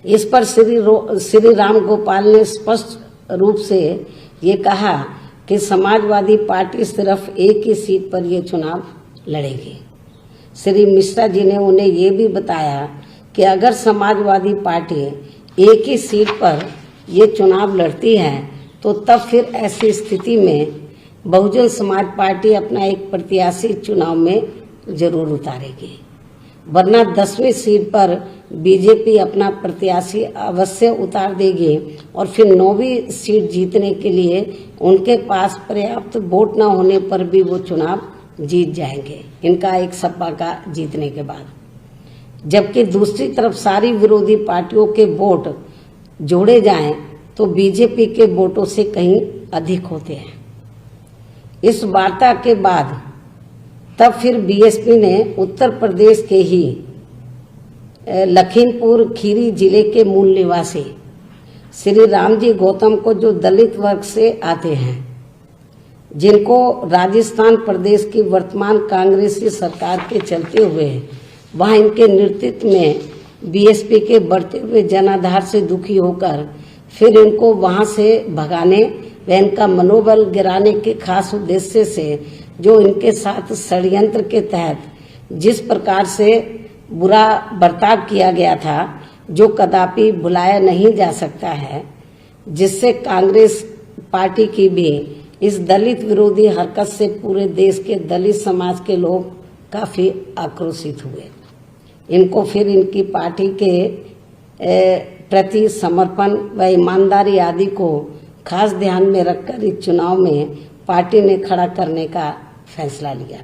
इस पर श्री राम गोपाल ने स्पष्ट रूप से ये कहा कि समाजवादी पार्टी सिर्फ एक ही सीट पर ये चुनाव लड़ेगी। श्री मिश्रा जी ने उन्हें ये भी बताया कि अगर समाजवादी पार्टी एक ही सीट पर ये चुनाव लड़ती है तो तब फिर ऐसी स्थिति में बहुजन समाज पार्टी अपना एक प्रत्याशी चुनाव में जरूर उतारेगी, वरना 10वीं सीट पर बीजेपी अपना प्रत्याशी अवश्य उतार देगी और फिर 9वीं सीट जीतने के लिए उनके पास पर्याप्त वोट न होने पर भी वो चुनाव जीत जाएंगे, इनका एक सपा का जीतने के बाद। जबकि दूसरी तरफ सारी विरोधी पार्टियों के वोट जोड़े जाएं तो बीजेपी के वोटों से कहीं अधिक होते हैं। इस वार्ता के बाद तब फिर बीएसपी ने उत्तर प्रदेश के ही लखीमपुर खीरी जिले के मूल निवासी श्री रामजी गौतम को, जो दलित वर्ग से आते हैं, जिनको राजस्थान प्रदेश की वर्तमान कांग्रेसी सरकार के चलते हुए वहां इनके नेतृत्व में बीएसपी के बढ़ते हुए जनाधार से दुखी होकर फिर इनको वहां से भगाने व इनका मनोबल गिराने के खास उद्देश्य से जो इनके साथ षड्यंत्र के तहत जिस प्रकार से बुरा बर्ताव किया गया था, जो कदापि भुलाया नहीं जा सकता है, जिससे कांग्रेस पार्टी की भी इस दलित विरोधी हरकत से पूरे देश के दलित समाज के लोग काफी आक्रोशित हुए। इनको फिर इनकी पार्टी के प्रति समर्पण व ईमानदारी आदि को खास ध्यान में रखकर इस चुनाव में पार्टी ने खड़ा करने का फैसला लिया।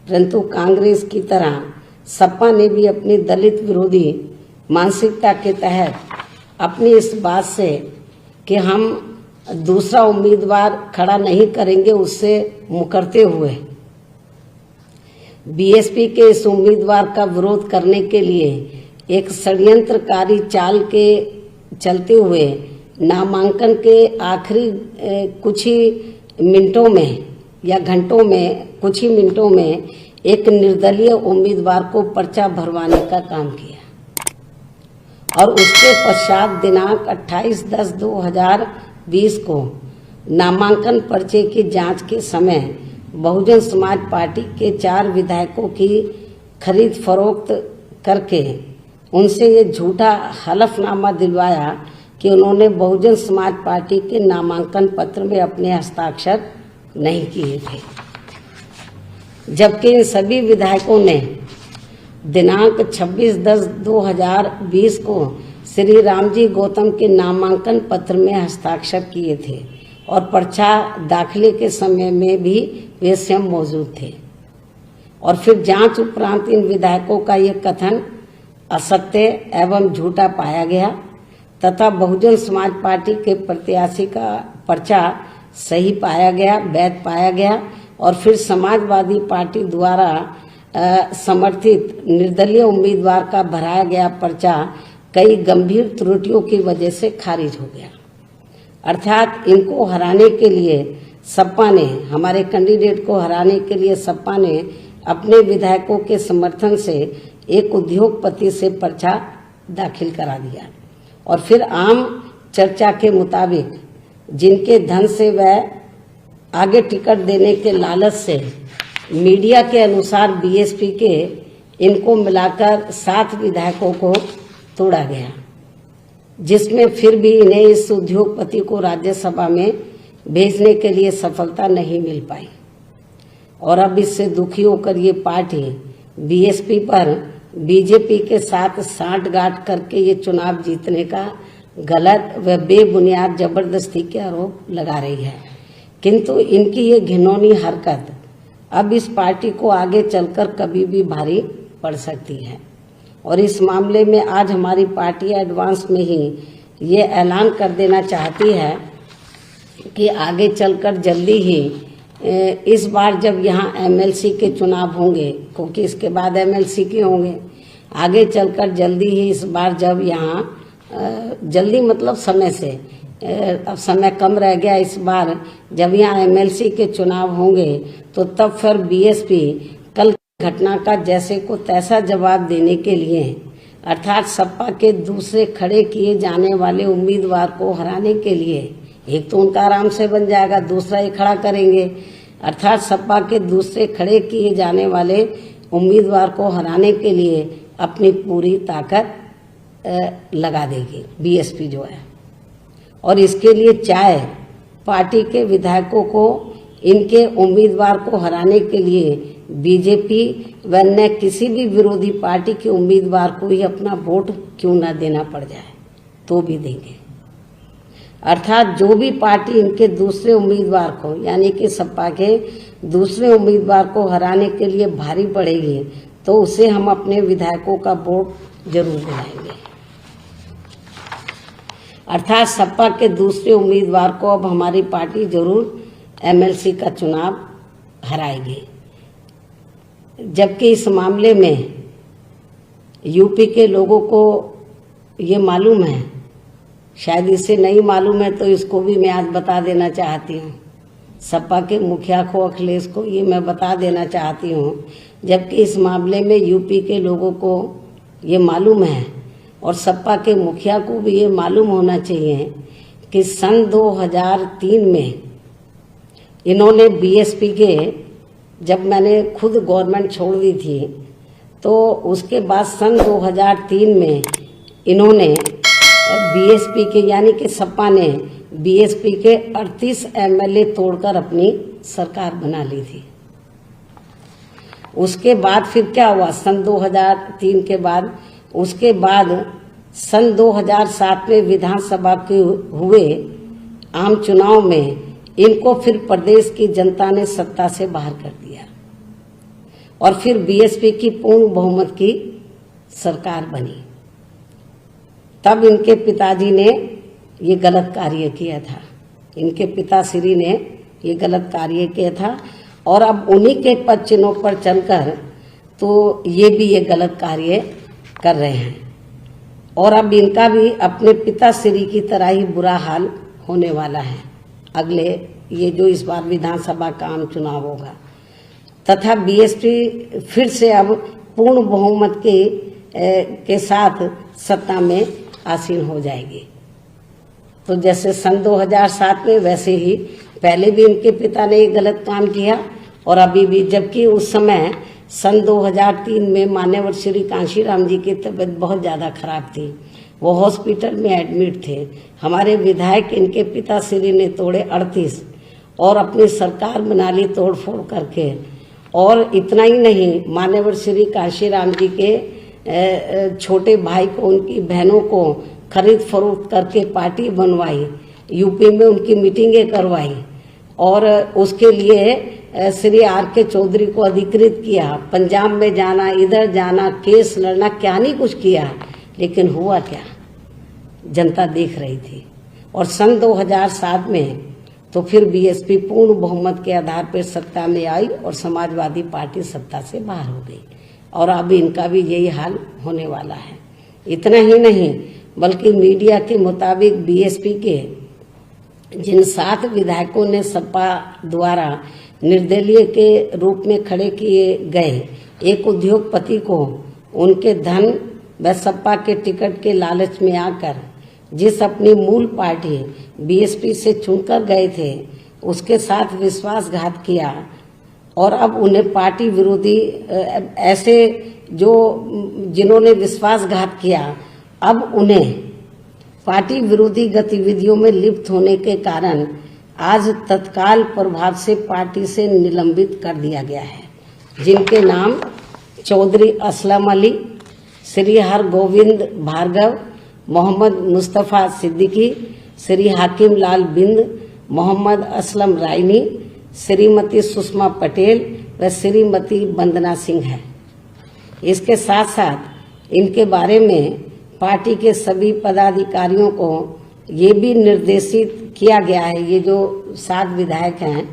परंतु कांग्रेस की तरह सपा ने भी अपनी दलित विरोधी मानसिकता के तहत अपनी इस बात से कि हम दूसरा उम्मीदवार खड़ा नहीं करेंगे उससे मुकरते हुए बीएसपी के इस उम्मीदवार का विरोध करने के लिए एक षड्यंत्रकारी चाल के चलते हुए नामांकन के आखिरी कुछ ही मिनटों में या घंटों में कुछ ही मिनटों में एक निर्दलीय उम्मीदवार को पर्चा भरवाने का काम किया और उसके पश्चात दिनांक 28/10/2020 को नामांकन पर्चे की जांच के समय बहुजन समाज पार्टी के 4 विधायकों की खरीद फरोख्त करके उनसे ये झूठा हलफनामा दिलवाया कि उन्होंने बहुजन समाज पार्टी के नामांकन पत्र में अपने हस्ताक्षर नहीं किए थे, जबकि इन सभी विधायकों ने दिनांक 26/10/2020 को श्री रामजी गौतम के नामांकन पत्र में हस्ताक्षर किए थे और पर्चा दाखिले के समय में भी वे स्वयं मौजूद थे। और फिर जांच उपरांत इन विधायकों का ये कथन असत्य एवं झूठा पाया गया तथा बहुजन समाज पार्टी के प्रत्याशी का पर्चा सही पाया गया, वैध पाया गया और फिर समाजवादी पार्टी द्वारा समर्थित निर्दलीय उम्मीदवार का भराया गया पर्चा कई गंभीर त्रुटियों की वजह से खारिज हो गया। अर्थात इनको हराने के लिए सपा ने, हमारे कैंडिडेट को हराने के लिए सपा ने अपने विधायकों के समर्थन से एक उद्योगपति से पर्चा दाखिल करा दिया और फिर आम चर्चा के मुताबिक जिनके धन से वह आगे टिकट देने के लालच से मीडिया के अनुसार बीएसपी के इनको मिलाकर 7 विधायकों को तोड़ा गया, जिसमें फिर भी इन्हें इस उद्योगपति को राज्यसभा में भेजने के लिए सफलता नहीं मिल पाई और अब इससे दुखी होकर ये पार्टी बीएसपी पर बीजेपी के साथ सांठगांठ करके ये चुनाव जीतने का गलत व बेबुनियाद जबरदस्ती के आरोप लगा रही है। किंतु इनकी ये घिनौनी हरकत अब इस पार्टी को आगे चलकर कभी भी भारी पड़ सकती है और इस मामले में आज हमारी पार्टी एडवांस में ही ये ऐलान कर देना चाहती है कि आगे चलकर जल्दी ही इस बार जब यहाँ एमएलसी के चुनाव होंगे, क्योंकि इसके बाद एमएलसी के होंगे, आगे चलकर जल्दी ही इस बार जब यहाँ जल्दी मतलब समय से, अब समय कम रह गया, इस बार जब यहाँ एमएलसी के चुनाव होंगे तो तब फिर बीएसपी कल घटना का जैसे को तैसा जवाब देने के लिए अर्थात सपा के दूसरे खड़े किए जाने वाले उम्मीदवार को हराने के लिए, एक तो उनका आराम से बन जाएगा, दूसरा ये खड़ा करेंगे, अर्थात सपा के दूसरे खड़े किए जाने वाले उम्मीदवार को हराने के लिए अपनी पूरी ताकत लगा देगी बीएसपी जो है। और इसके लिए चाहे पार्टी के विधायकों को इनके उम्मीदवार को हराने के लिए बीजेपी व अन्य किसी भी विरोधी पार्टी के उम्मीदवार को ही अपना वोट क्यों न देना पड़ जाए तो भी देंगे। अर्थात जो भी पार्टी इनके दूसरे उम्मीदवार को यानी कि सपा के दूसरे उम्मीदवार को हराने के लिए भारी पड़ेगी तो उसे हम अपने विधायकों का वोट जरूर दिलाएंगे। अर्थात सपा के दूसरे उम्मीदवार को अब हमारी पार्टी जरूर एमएलसी का चुनाव हराएगी। जबकि इस मामले में यूपी के लोगों को ये मालूम है, शायद इसे नहीं मालूम है तो इसको भी मैं आज बता देना चाहती हूँ। सपा के मुखिया को, अखिलेश को ये मैं बता देना चाहती हूँ, जबकि इस मामले में यूपी के लोगों को ये मालूम है और सपा के मुखिया को भी ये मालूम होना चाहिए कि सन 2003 में इन्होंने बीएसपी के, जब मैंने खुद गवर्नमेंट छोड़ दी थी तो उसके बाद सन 2003 में इन्होंने बीएसपी के यानी कि सपा ने बीएसपी के 38 एमएलए तोड़कर अपनी सरकार बना ली थी। उसके बाद फिर क्या हुआ सन 2003 के बाद, उसके बाद सन 2007 में विधानसभा के हुए आम चुनाव में इनको फिर प्रदेश की जनता ने सत्ता से बाहर कर दिया और फिर बीएसपी की पूर्ण बहुमत की सरकार बनी। तब इनके पिताजी ने ये गलत कार्य किया था, इनके पिताश्री ने ये गलत कार्य किया था और अब उन्हीं के पद चिन्हों पर चलकर तो ये भी ये गलत कार्य कर रहे हैं और अब इनका भी अपने पिताश्री की तरह ही बुरा हाल होने वाला है अगले ये जो इस बार विधानसभा का आम चुनाव होगा। तथा बीएसपी फिर से अब पूर्ण बहुमत के साथ सत्ता में आसीन हो जाएगी। तो जैसे सन 2007 में वैसे ही पहले भी इनके पिता ने एक गलत काम किया और अभी भी, जबकि उस समय सन 2003 में मान्यवर श्री कांशीराम जी की तबीयत बहुत ज़्यादा खराब थी, वो हॉस्पिटल में एडमिट थे। हमारे विधायक इनके पिताश्री ने तोड़े 38 और अपनी सरकार बना ली तोड़ फोड़ करके। और इतना ही नहीं, मान्यवर श्री कांशीराम जी के छोटे भाई को, उनकी बहनों को खरीद फरोख्त करके पार्टी बनवाई, यूपी में उनकी मीटिंगें करवाई और उसके लिए श्री आर.के. चौधरी को अधिकृत किया, पंजाब में जाना, इधर जाना, केस लड़ना, क्या नहीं कुछ किया, लेकिन हुआ क्या, जनता देख रही थी। और सन 2007 में तो फिर बीएसपी पूर्ण बहुमत के आधार पर सत्ता में आई और समाजवादी पार्टी सत्ता से बाहर हो गई और अब इनका भी यही हाल होने वाला है। इतना ही नहीं बल्कि मीडिया के मुताबिक बीएसपी के जिन 7 विधायकों ने सपा द्वारा निर्दलीय के रूप में खड़े किए गए एक उद्योगपति को उनके धन व सपा के टिकट के लालच में आकर जिस अपनी मूल पार्टी बीएसपी से चुनकर गए थे उसके साथ विश्वासघात किया और अब उन्हें पार्टी विरोधी ऐसे जो जिन्होंने विश्वासघात किया अब उन्हें पार्टी विरोधी गतिविधियों में लिप्त होने के कारण आज तत्काल प्रभाव से पार्टी से निलंबित कर दिया गया है, जिनके नाम चौधरी असलम अली, श्री हरगोविंद भार्गव, मोहम्मद मुस्तफ़ा सिद्दीकी, श्री हाकिम लाल बिंद, मोहम्मद असलम रायनी, श्रीमती सुषमा पटेल व श्रीमती वंदना सिंह है। इसके साथ साथ इनके बारे में पार्टी के सभी पदाधिकारियों को ये भी निर्देशित किया गया है, ये जो 7 विधायक हैं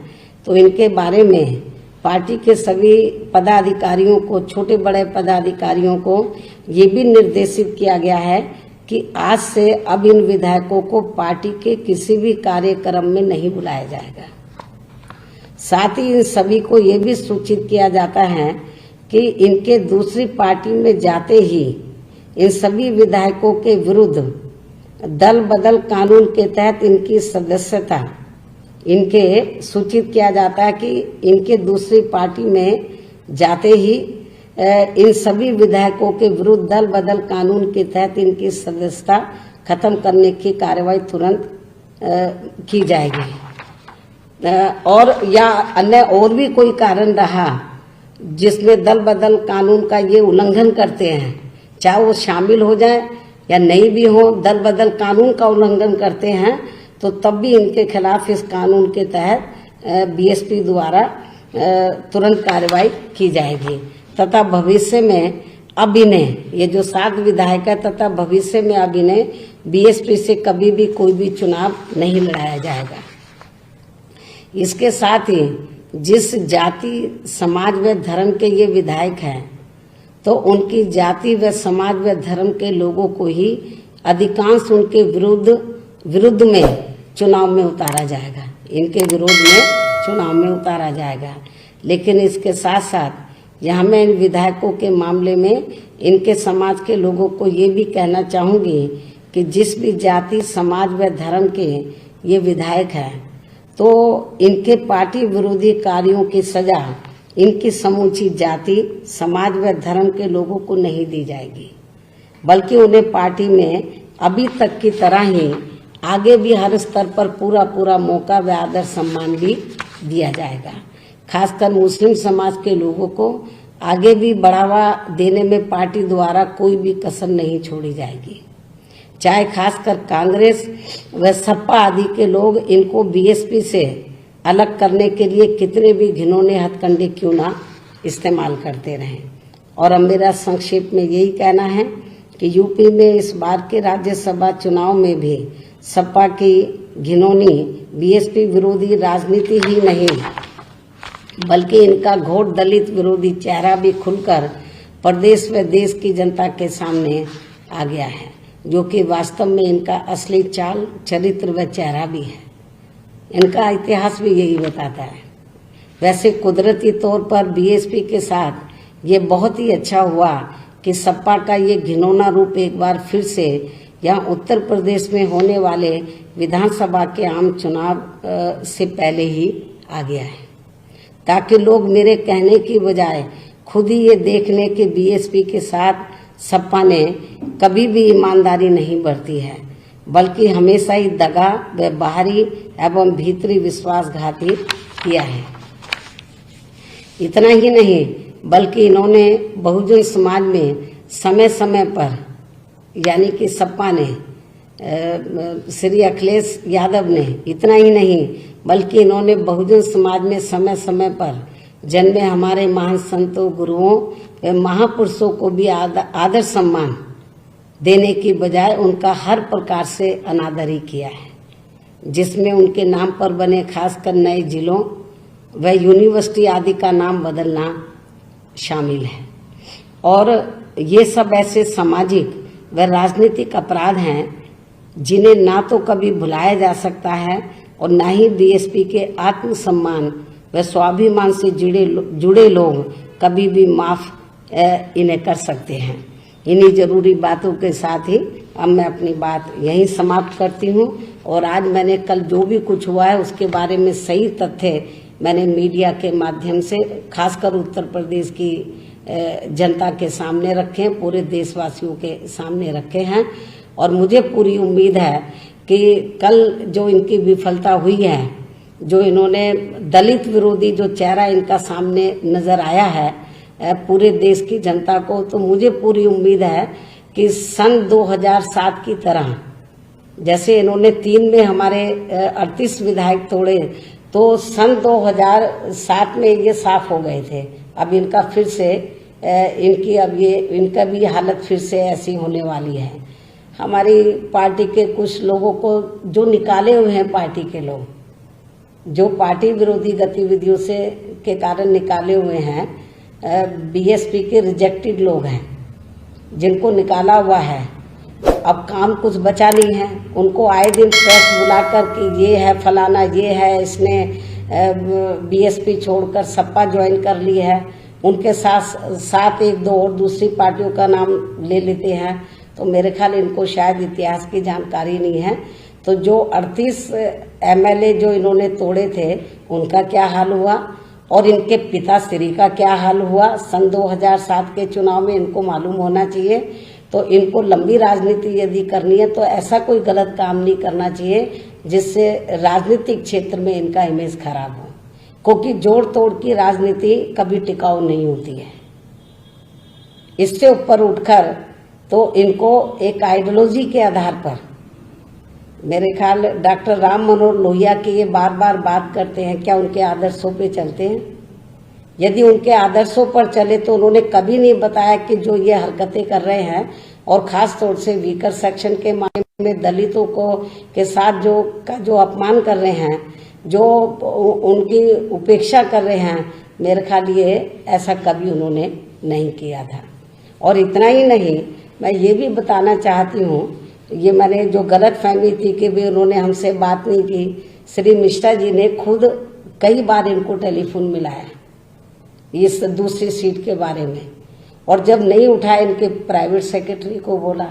तो इनके बारे में पार्टी के सभी पदाधिकारियों को, छोटे बड़े पदाधिकारियों को ये भी निर्देशित किया गया है कि आज से अब इन विधायकों को पार्टी के किसी भी कार्यक्रम में नहीं बुलाया जाएगा। साथ ही इन सभी को ये भी सूचित किया जाता है कि इनके दूसरी पार्टी में जाते ही इन सभी विधायकों के विरुद्ध दल बदल कानून के तहत इनकी सदस्यता इनके सूचित किया जाता है कि इनके दूसरी पार्टी में जाते ही इन सभी विधायकों के विरुद्ध दल बदल कानून के तहत इनकी सदस्यता खत्म करने की कार्रवाई तुरंत की जाएगी। और या अन्य और भी कोई कारण रहा जिसमें दल बदल कानून का ये उल्लंघन करते हैं, चाहे वो शामिल हो जाए या नहीं भी हो, दल बदल कानून का उल्लंघन करते हैं तो तब भी इनके खिलाफ इस कानून के तहत बीएसपी द्वारा तुरंत कार्रवाई की जाएगी तथा भविष्य में अब इन्हें, ये जो 7 विधायक है, तथा भविष्य में अब इन्हें बीएसपी से कभी भी कोई भी चुनाव नहीं लड़ाया जाएगा। इसके साथ ही जिस जाति समाज व धर्म के ये विधायक हैं तो उनकी जाति व समाज व धर्म के लोगों को ही अधिकांश उनके विरुद्ध में चुनाव में उतारा जाएगा, इनके विरोध में चुनाव में उतारा जाएगा। लेकिन इसके साथ साथ यहाँ मैं इन विधायकों के मामले में इनके समाज के लोगों को ये भी कहना चाहूँगी कि जिस भी जाति समाज व धर्म के ये विधायक हैं तो इनके पार्टी विरोधी कार्यों की सजा इनकी समूची जाति समाज व धर्म के लोगों को नहीं दी जाएगी, बल्कि उन्हें पार्टी में अभी तक की तरह ही आगे भी हर स्तर पर पूरा मौका व आदर सम्मान भी दिया जाएगा। खासकर मुस्लिम समाज के लोगों को आगे भी बढ़ावा देने में पार्टी द्वारा कोई भी कसर नहीं छोड़ी जाएगी, चाहे खासकर कांग्रेस व सपा आदि के लोग इनको बीएसपी से अलग करने के लिए कितने भी घिनौने हथकंडे क्यों ना इस्तेमाल करते रहें। और अब मेरा संक्षेप में यही कहना है कि यूपी में इस बार के राज्यसभा चुनाव में भी सपा की घिनौनी बीएसपी विरोधी राजनीति ही नहीं बल्कि इनका घोर दलित विरोधी चेहरा भी खुलकर प्रदेश व देश की जनता के सामने आ गया है, जो कि वास्तव में इनका असली चाल चरित्र व चेहरा भी है। इनका इतिहास भी यही बताता है। वैसे कुदरती तौर पर बीएसपी के साथ ये बहुत ही अच्छा हुआ कि सपा का ये घिनौना रूप एक बार फिर से यहाँ उत्तर प्रदेश में होने वाले विधानसभा के आम चुनाव से पहले ही आ गया है, ताकि लोग मेरे कहने की बजाय खुद ही ये देख लें कि बीएसपी के साथ सपा ने कभी भी ईमानदारी नहीं बरती है, बल्कि हमेशा ही दगा व बाहरी एवं भीतरी विश्वासघाती किया है। इतना ही नहीं बल्कि इन्होंने बहुजन समाज में समय समय पर, यानी कि सपा ने, श्री अखिलेश यादव ने, इतना ही नहीं बल्कि इन्होंने बहुजन समाज में समय समय पर जन्मे हमारे महान संतों, गुरुओं व महापुरुषों को भी आदर सम्मान देने की बजाय उनका हर प्रकार से अनादर ही किया है, जिसमें उनके नाम पर बने खासकर नए जिलों व यूनिवर्सिटी आदि का नाम बदलना शामिल है। और ये सब ऐसे सामाजिक व राजनीतिक अपराध हैं जिन्हें ना तो कभी भुलाया जा सकता है और ना ही बीएसपी के आत्मसम्मान व स्वाभिमान से जुड़े लोग कभी भी माफ इन्हें कर सकते हैं। इन्हीं जरूरी बातों के साथ ही अब मैं अपनी बात यहीं समाप्त करती हूँ। और आज मैंने कल जो भी कुछ हुआ है उसके बारे में सही तथ्य मैंने मीडिया के माध्यम से खासकर उत्तर प्रदेश की जनता के सामने रखे हैं, पूरे देशवासियों के सामने रखे हैं। और मुझे पूरी उम्मीद है कि कल जो इनकी विफलता हुई है, जो इन्होंने दलित विरोधी जो चेहरा इनका सामने नजर आया है पूरे देश की जनता को, तो मुझे पूरी उम्मीद है कि सन 2007 की तरह जैसे इन्होंने 3 में हमारे 38 विधायक तोड़े, तो सन 2007 में ये साफ हो गए थे। अब इनका फिर से इनका भी हालत फिर से ऐसी होने वाली है। हमारी पार्टी के कुछ लोगों को जो निकाले हुए हैं, पार्टी के लोग जो पार्टी विरोधी गतिविधियों से के कारण निकाले हुए हैं, बीएसपी के रिजेक्टेड लोग हैं जिनको निकाला हुआ है, अब काम कुछ बचा नहीं है। उनको आए दिन प्रेस बुलाकर कि ये है फलाना, ये है, इसने बीएसपी छोड़कर सपा ज्वाइन कर ली है, उनके साथ एक दो और दूसरी पार्टियों का नाम ले लेते हैं। तो मेरे ख्याल इनको शायद इतिहास की जानकारी नहीं है। तो जो 38 MLA जो इन्होंने तोड़े थे उनका क्या हाल हुआ और इनके पिता श्री का क्या हाल हुआ सन 2007 के चुनाव में, इनको मालूम होना चाहिए। तो इनको लंबी राजनीति यदि करनी है तो ऐसा कोई गलत काम नहीं करना चाहिए जिससे राजनीतिक क्षेत्र में इनका इमेज खराब हो, क्योंकि जोड़ तोड़ की राजनीति कभी टिकाऊ नहीं होती है। इससे ऊपर उठकर तो इनको एक आइडियोलॉजी के आधार पर, मेरे ख्याल डॉक्टर राम मनोहर लोहिया की ये बार बार बात करते हैं, क्या उनके आदर्शों पे चलते हैं? यदि उनके आदर्शों पर चले तो उन्होंने कभी नहीं बताया कि जो ये हरकतें कर रहे हैं और खास तौर से वीकर सेक्शन के मामले में दलितों को के साथ जो अपमान कर रहे हैं, जो उनकी उपेक्षा कर रहे हैं, मेरे ख्याल ये ऐसा कभी उन्होंने नहीं किया था। और इतना ही नहीं, मैं ये भी बताना चाहती हूँ, ये मैंने जो गलत फहमी थी कि भी उन्होंने हमसे बात नहीं की, श्री मिश्रा जी ने खुद कई बार इनको टेलीफोन मिलाया इस दूसरी सीट के बारे में, और जब नहीं उठाया इनके प्राइवेट सेक्रेटरी को बोला।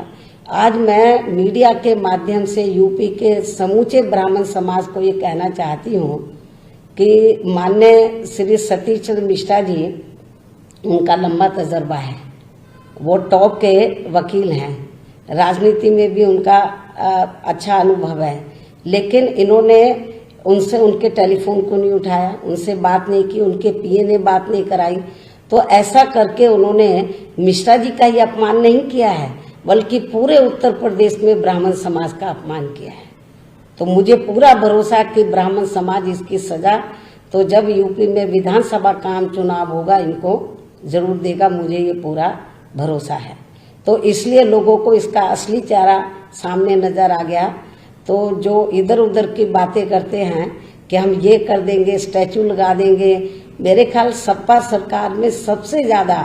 आज मैं मीडिया के माध्यम से यूपी के समूचे ब्राह्मण समाज को ये कहना चाहती हूँ कि माननीय श्री सतीश चंद्र मिश्रा जी, उनका लंबा तजर्बा है, वो टॉप के वकील हैं, राजनीति में भी उनका अच्छा अनुभव है, लेकिन इन्होंने उनसे उनके टेलीफोन को नहीं उठाया, उनसे बात नहीं की, उनके पीए ने बात नहीं कराई। तो ऐसा करके उन्होंने मिश्रा जी का ही अपमान नहीं किया है, बल्कि पूरे उत्तर प्रदेश में ब्राह्मण समाज का अपमान किया है। तो मुझे पूरा भरोसा कि ब्राह्मण समाज इसकी सजा तो जब यूपी में विधानसभा का आम चुनाव होगा इनको जरूर देगा, मुझे ये पूरा भरोसा है। तो इसलिए लोगों को इसका असली चेहरा सामने नजर आ गया। तो जो इधर उधर की बातें करते हैं कि हम ये कर देंगे, स्टैचू लगा देंगे, मेरे ख्याल सपा सरकार में सबसे ज्यादा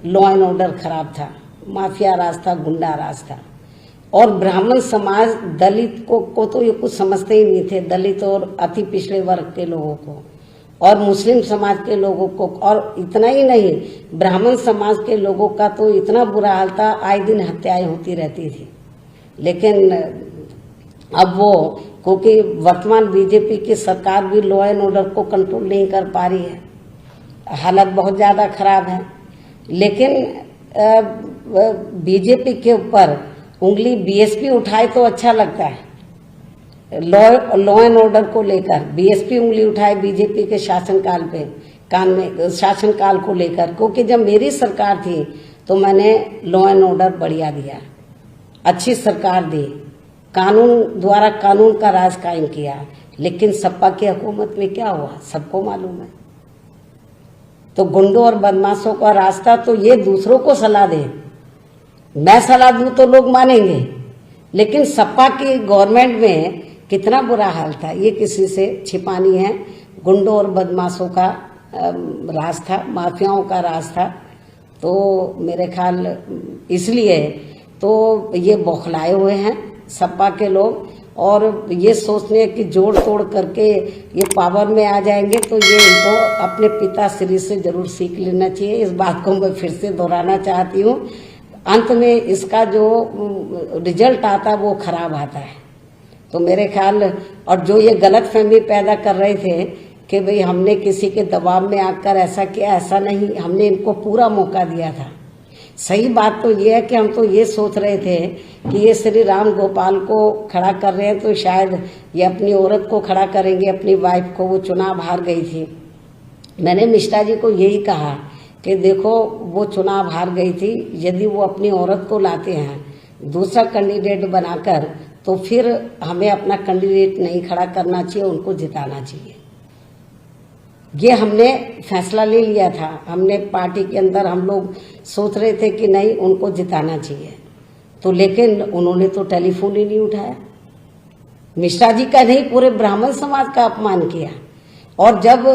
लॉ एंड ऑर्डर खराब था, माफिया राज था, गुंडा राज था। और ब्राह्मण समाज दलित को तो ये कुछ समझते ही नहीं थे, दलित और अति पिछड़े वर्ग के लोगों को और मुस्लिम समाज के लोगों को। और इतना ही नहीं, ब्राह्मण समाज के लोगों का तो इतना बुरा हाल था, आए दिन हत्याएं होती रहती थी। लेकिन अब वो, क्योंकि वर्तमान बीजेपी की सरकार भी लॉ एंड ऑर्डर को कंट्रोल नहीं कर पा रही है, हालत बहुत ज्यादा खराब है। लेकिन बीजेपी के ऊपर उंगली बीएसपी उठाए तो अच्छा लगता है। लॉ एंड ऑर्डर को लेकर बीएसपी उंगली उठाए बीजेपी के शासनकाल को लेकर, क्योंकि जब मेरी सरकार थी तो मैंने लॉ एंड ऑर्डर बढ़िया दिया, अच्छी सरकार दी, कानून द्वारा कानून का राज कायम किया। लेकिन सपा की हुकूमत में क्या हुआ सबको मालूम है। तो गुंडों और बदमाशों का रास्ता तो ये दूसरों को सलाह दे, मैं सलाह दूं तो लोग मानेंगे, लेकिन सपा की गवर्नमेंट में कितना बुरा हाल था ये किसी से छिपानी है। गुंडों और बदमाशों का राज था, माफियाओं का राज था। तो मेरे ख्याल इसलिए तो ये बौखलाए हुए हैं सपा के लोग, और ये सोचने कि जोड़ तोड़ करके ये पावर में आ जाएंगे। तो ये इनको अपने पिता श्री से जरूर सीख लेना चाहिए। इस बात को मैं फिर से दोहराना चाहती हूँ। अंत में इसका जो रिजल्ट आता है वो खराब आता है। तो मेरे ख्याल, और जो ये गलत फहमी पैदा कर रहे थे कि भाई हमने किसी के दबाव में आकर ऐसा किया, ऐसा नहीं, हमने इनको पूरा मौका दिया था। सही बात तो ये है कि हम तो ये सोच रहे थे कि ये श्री राम गोपाल को खड़ा कर रहे हैं तो शायद ये अपनी औरत को खड़ा करेंगे, अपनी वाइफ को। वो चुनाव हार गई थी। मैंने मिश्रा जी को यही कहा कि देखो वो चुनाव हार गई थी, यदि वो अपनी औरत को लाते हैं दूसरा कैंडिडेट बनाकर तो फिर हमें अपना कैंडिडेट नहीं खड़ा करना चाहिए, उनको जिताना चाहिए। ये हमने फैसला ले लिया था। हमने पार्टी के अंदर हम लोग सोच रहे थे कि नहीं, उनको जिताना चाहिए। तो लेकिन उन्होंने तो टेलीफोन ही नहीं उठाया। मिश्रा जी का नहीं, पूरे ब्राह्मण समाज का अपमान किया। और जब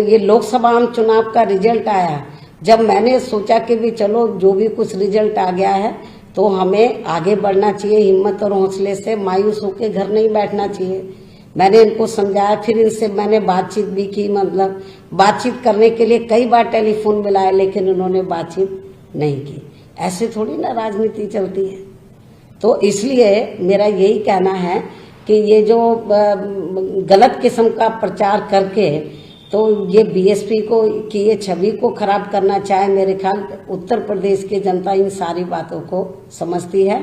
ये लोकसभा आम चुनाव का रिजल्ट आया, जब मैंने सोचा कि भी चलो जो भी कुछ रिजल्ट आ गया है तो हमें आगे बढ़ना चाहिए, हिम्मत और हौसले से, मायूस होकर घर नहीं बैठना चाहिए। मैंने इनको समझाया, फिर इनसे मैंने बातचीत भी की, मतलब बातचीत करने के लिए कई बार टेलीफोन मिलाया, लेकिन उन्होंने बातचीत नहीं की। ऐसे थोड़ी ना राजनीति चलती है। तो इसलिए मेरा यही कहना है कि ये जो गलत किस्म का प्रचार करके तो ये बीएसपी को की ये छवि को खराब करना चाहे, मेरे ख्याल उत्तर प्रदेश की जनता इन सारी बातों को समझती है।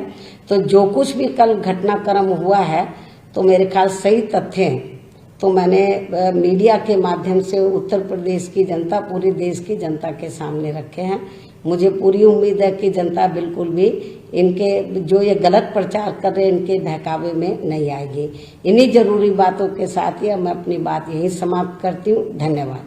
तो जो कुछ भी कल घटनाक्रम हुआ है तो मेरे ख्याल सही तथ्य हैं, तो मैंने मीडिया के माध्यम से उत्तर प्रदेश की जनता, पूरे देश की जनता के सामने रखे हैं। मुझे पूरी उम्मीद है कि जनता बिल्कुल भी इनके जो ये गलत प्रचार कर रहे हैं इनके बहकावे में नहीं आएगी। इन्हीं जरूरी बातों के साथ ही मैं अपनी बात यहीं समाप्त करती हूँ। धन्यवाद।